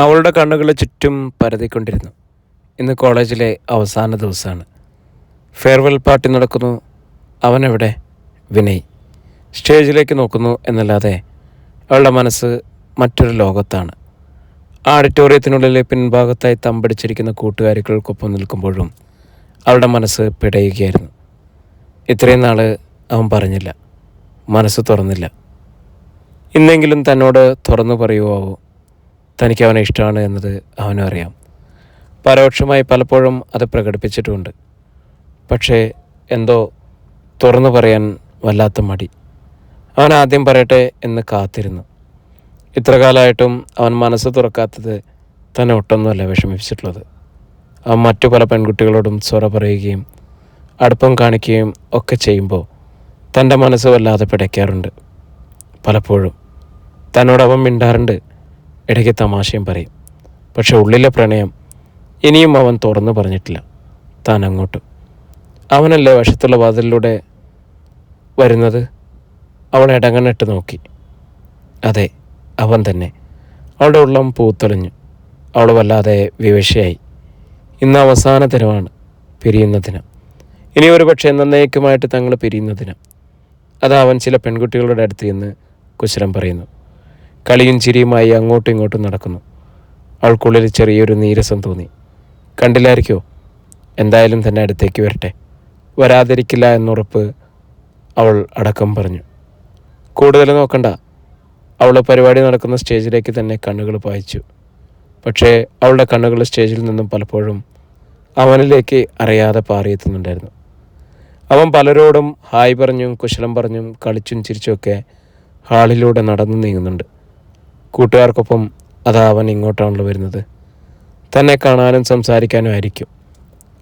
അവളുടെ കണ്ണുകൾ ചുറ്റും പരതിക്കൊണ്ടിരുന്നു. ഇന്ന് കോളേജിലെ അവസാന ദിവസമാണ്. ഫെയർവെൽ പാർട്ടി നടക്കുന്നു. അവനെവിടെ? വിനയ് സ്റ്റേജിലേക്ക് നോക്കുന്നു എന്നല്ലാതെ അവളുടെ മനസ്സ് മറ്റൊരു ലോകത്താണ്. ഓഡിറ്റോറിയത്തിനുള്ളിലെ പിൻഭാഗത്തായി തമ്പടിച്ചിരിക്കുന്ന കൂട്ടുകാരികൾക്കൊപ്പം നിൽക്കുമ്പോഴും അവളുടെ മനസ്സ് പിടയുകയായിരുന്നു. ഇത്രയും നാൾ അവൻ പറഞ്ഞില്ല, മനസ്സ് തുറന്നില്ല. ഇന്നെങ്കിലും തന്നോട് തുറന്നു പറയുമോ? തനിക്ക് അവനെ ഇഷ്ടമാണ് എന്നത് അവനും അറിയാം. പരോക്ഷമായി പലപ്പോഴും അത് പ്രകടിപ്പിച്ചിട്ടുമുണ്ട്. പക്ഷേ എന്തോ തുറന്നു പറയാൻ വല്ലാത്ത മടി. അവൻ ആദ്യം പറയട്ടെ എന്ന് കാത്തിരുന്നു. ഇത്ര കാലമായിട്ടും അവൻ മനസ്സ് തുറക്കാത്തത് തന്നെ ഒട്ടൊന്നുമല്ല വിഷമിപ്പിച്ചിട്ടുള്ളത്. അവൻ മറ്റു പല പെൺകുട്ടികളോടും സ്വറ പറയുകയും അടുപ്പം കാണിക്കുകയും ഒക്കെ ചെയ്യുമ്പോൾ തൻ്റെ മനസ്സ് വല്ലാതെ പിടയ്ക്കാറുണ്ട്. പലപ്പോഴും തന്നോട് അവൻ മിണ്ടാറുണ്ട്, ഇടയ്ക്ക് തമാശയും പറയും. പക്ഷെ ഉള്ളിലെ പ്രണയം ഇനിയും അവൻ തുറന്നു പറഞ്ഞിട്ടില്ല. താൻ അങ്ങോട്ടും. അവനല്ലേ വശത്തുള്ള വാതിലിലൂടെ വരുന്നത്? അവൾ ഇടങ്ങണിട്ട് നോക്കി. അതെ, അവൻ തന്നെ. അവളുടെ ഉള്ളം പൂത്തൊളിഞ്ഞു. അവൾ വല്ലാതെ വിവശയായി. ഇന്ന് അവസാന ദിനമാണ്, പിരിയുന്ന ദിനം. ഇനി ഒരു പക്ഷേ എന്നേക്കുമായിട്ട് തങ്ങൾ പിരിയുന്ന ദിനം. അത് അവൻ ചില പെൺകുട്ടികളുടെ അടുത്ത് നിന്ന് കുശലം പറയുന്നു. കളിയും ചിരിയുമായി അങ്ങോട്ടും ഇങ്ങോട്ടും നടക്കുന്നു. അവൾക്കുള്ളിൽ ചെറിയൊരു നീരസം തോന്നി. കണ്ടില്ലായിരിക്കോ? എന്തായാലും തന്നെ അടുത്തേക്ക് വരട്ടെ, വരാതിരിക്കില്ല എന്നുറപ്പ് അവൾ അടക്കം പറഞ്ഞു. കൂടുതൽ നോക്കണ്ട. അവൾ പരിപാടി നടക്കുന്ന സ്റ്റേജിലേക്ക് തന്നെ കണ്ണുകൾ പായിച്ചു. പക്ഷേ അവളുടെ കണ്ണുകൾ സ്റ്റേജിൽ നിന്നും പലപ്പോഴും അവനിലേക്ക് അറിയാതെ പാറിയെത്തുന്നുണ്ടായിരുന്നു. അവൻ പലരോടും ഹായ് പറഞ്ഞും കുശലം പറഞ്ഞും കളിച്ചും ചിരിച്ചുമൊക്കെ ഹാളിലൂടെ നടന്നു നീങ്ങുന്നുണ്ട്. കൂട്ടുകാർക്കൊപ്പം അതാ അവൻ ഇങ്ങോട്ടാണല്ലോ വരുന്നത്. തന്നെ കാണാനും സംസാരിക്കാനും ആയിരിക്കും,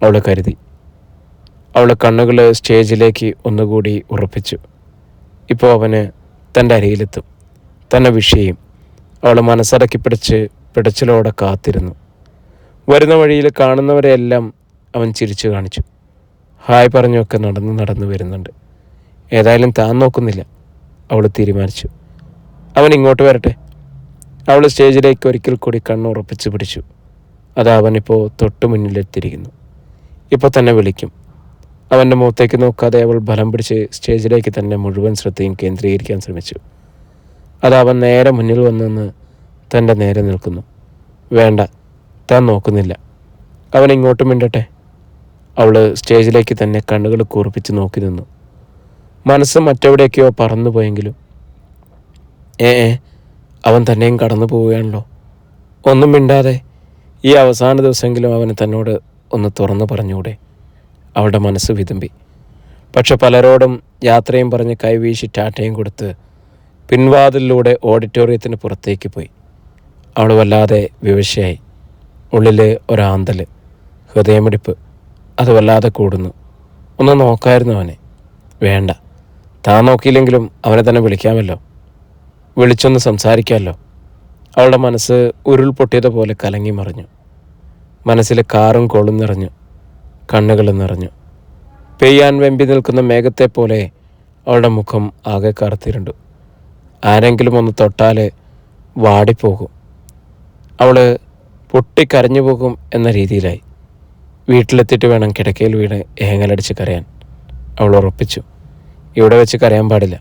അവൾ കരുതി. അവളുടെ കണ്ണുകൾ സ്റ്റേജിലേക്ക് ഒന്നുകൂടി ഉറപ്പിച്ചു. ഇപ്പോൾ അവന് തൻ്റെ അരികിലെത്തും, തന്നെ വിഷയും. അവൾ മനസ്സടക്കി പിടച്ചിലോടെ കാത്തിരുന്നു. വരുന്ന വഴിയിൽ കാണുന്നവരെയെല്ലാം അവൻ ചിരിച്ചു കാണിച്ചു. ഹായ് പറഞ്ഞൊക്കെ നടന്നു വരുന്നുണ്ട്. ഏതായാലും താൻ നോക്കുന്നില്ല, അവൾ തീരുമാനിച്ചു. അവൻ ഇങ്ങോട്ട് വരട്ടെ. അവൾ സ്റ്റേജിലേക്ക് ഒരിക്കൽ കൂടി കണ്ണുറപ്പിച്ച് പിടിച്ചു. അത് അവനിപ്പോൾ തൊട്ടു മുന്നിലെത്തിയിരിക്കുന്നു. ഇപ്പോൾ തന്നെ വിളിക്കും. അവൻ്റെ മുഖത്തേക്ക് നോക്കാതെ അവൾ ബലം പിടിച്ച് സ്റ്റേജിലേക്ക് തന്നെ മുഴുവൻ ശ്രദ്ധയും കേന്ദ്രീകരിക്കാൻ ശ്രമിച്ചു. അത് അവൻ നേരെ മുന്നിൽ വന്നെന്ന് തൻ്റെ നേരെ നിൽക്കുന്നു. വേണ്ട, താൻ നോക്കുന്നില്ല. അവൻ ഇങ്ങോട്ട് മിണ്ടട്ടെ. അവൾ സ്റ്റേജിലേക്ക് തന്നെ കണ്ണുകൾ കൂർപ്പിച്ച് നോക്കി നിന്നു. മനസ്സ് മറ്റെവിടേക്കോ പറന്നു പോയെങ്കിലും അവൻ തന്നെയും കടന്നു പോവുകയാണല്ലോ. ഒന്നും മിണ്ടാതെ ഈ അവസാന ദിവസമെങ്കിലും അവന് തന്നോട് ഒന്ന് തുറന്നു പറഞ്ഞുകൂടെ? അവളുടെ മനസ്സ് വിതുമ്പി. പക്ഷെ പലരോടും യാത്രയും പറഞ്ഞ് കൈവീശി ടാറ്റയും കൊടുത്ത് പിൻവാതിലിലൂടെ ഓഡിറ്റോറിയത്തിന് പുറത്തേക്ക് പോയി. അവൾ വല്ലാതെ വിവശയായി. ഉള്ളിൽ ഒരാന്തൽ, ഹൃദയമിടിപ്പ് അത് വല്ലാതെ കൂടുന്നു. ഒന്ന് നോക്കായിരുന്നു അവനെ. വേണ്ട, താൻ നോക്കിയില്ലെങ്കിലും അവനെ തന്നെ വിളിക്കാമല്ലോ, വിളിച്ചൊന്ന് സംസാരിക്കാമല്ലോ. അവളുടെ മനസ്സ് ഉരുൾപൊട്ടിയതുപോലെ കലങ്ങി മറിഞ്ഞു. മനസ്സിൽ കാറും കോളും നിറഞ്ഞു, കണ്ണുകൾ നിറഞ്ഞു. പെയ്യാൻ വെമ്പി നിൽക്കുന്ന മേഘത്തെ പോലെ അവളുടെ മുഖം ആകെ കറുത്തിരുണ്ടു. ആരെങ്കിലും ഒന്ന് തൊട്ടാൽ വാടിപ്പോകും. അവൾ പൊട്ടിക്കരഞ്ഞു പോകും എന്ന രീതിയിലായി. വീട്ടിലെത്തിയിട്ട് വേണം കിടക്കയിൽ വീണ് ഏങ്ങലടിച്ച് കരയാൻ. അവൾ ഉറപ്പിച്ചു. ഇവിടെ വെച്ച് കരയാൻ പാടില്ല.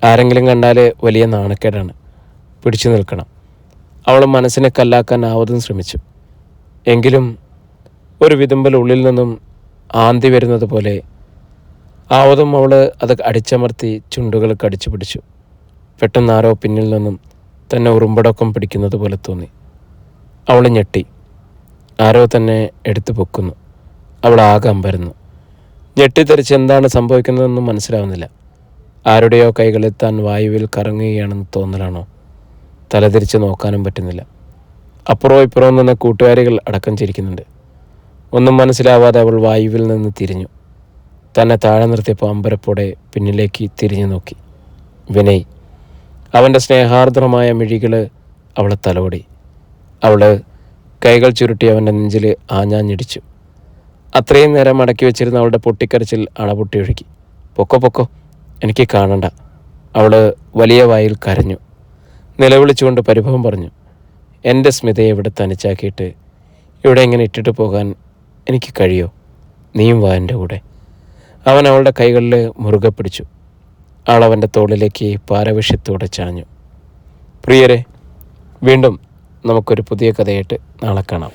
ആരെങ്കിലും കണ്ടാൽ വലിയ നാണക്കേടാണ്. പിടിച്ചു നിൽക്കണം. അവൾ മനസ്സിനെ കല്ലാക്കാൻ ആവതും ശ്രമിച്ചു. എങ്കിലും ഒരു വിതുമ്പൽ ഉള്ളിൽ നിന്നും ആന്തി വരുന്നത് പോലെ ആവതും അവൾ അത് അടിച്ചമർത്തി ചുണ്ടുകൾ കടിച്ചു പിടിച്ചു. പെട്ടെന്ന് ആരോ പിന്നിൽ നിന്നും തന്നെ ഉറുമ്പടക്കം പിടിക്കുന്നത് പോലെ തോന്നി. അവൾ ഞെട്ടി. ആരോ തന്നെ എടുത്തു പൊക്കുന്നു. അവൾ ആകെ അമ്പരന്നു. ഞെട്ടിത്തെറിച്ച് എന്താണ് സംഭവിക്കുന്നതെന്നും മനസ്സിലാവുന്നില്ല. ആരുടെയോ കൈകളിൽ താൻ വായുവിൽ കറങ്ങുകയാണെന്ന് തോന്നലാണോ? തലതിരിച്ച് നോക്കാനും പറ്റുന്നില്ല. അപ്പുറവും ഇപ്പുറവും നിന്ന് കൂട്ടുകാരികൾ അടക്കം ചിരിക്കുന്നുണ്ട്. ഒന്നും മനസ്സിലാവാതെ അവൾ വായുവിൽ നിന്ന് തിരിഞ്ഞു. തന്നെ താഴെ നിർത്തിയപ്പോൾ അമ്പരപ്പോടെ പിന്നിലേക്ക് തിരിഞ്ഞു നോക്കി. വിനയ്. അവൻ്റെ സ്നേഹാർദ്രമായ മിഴികൾ അവളെ തലോടി. അവൾ കൈകൾ ചുരുട്ടി അവൻ്റെ നെഞ്ചിൽ ആഞ്ഞാഞ്ഞിടിച്ചു. അത്രയും നേരം അടക്കി വെച്ചിരുന്ന അവളുടെ പൊട്ടിക്കരച്ചിൽ അണപൊട്ടി ഒഴുകി. പൊക്കോ, എനിക്ക് കാണണ്ട. അവൾ വലിയ വായിൽ കരഞ്ഞു. നിലവിളിച്ചുകൊണ്ട് പരിഭവം പറഞ്ഞു. എൻ്റെ സ്മിതയെ ഇവിടെ തനിച്ചാക്കിയിട്ട് ഇവിടെ ഇങ്ങനെ ഇട്ടിട്ട് പോകാൻ എനിക്ക് കഴിയോ? നീയും വാ എൻ്റെ കൂടെ. അവൻ അവളുടെ കൈകളിൽ മുറുകെ പിടിച്ചു. അവൻ്റെ തോളിലേക്ക് പാരവശ്യത്തോടെ ചാഞ്ഞു. പ്രിയരെ, വീണ്ടും നമുക്കൊരു പുതിയ കഥയായിട്ട് നാളെ കാണാം.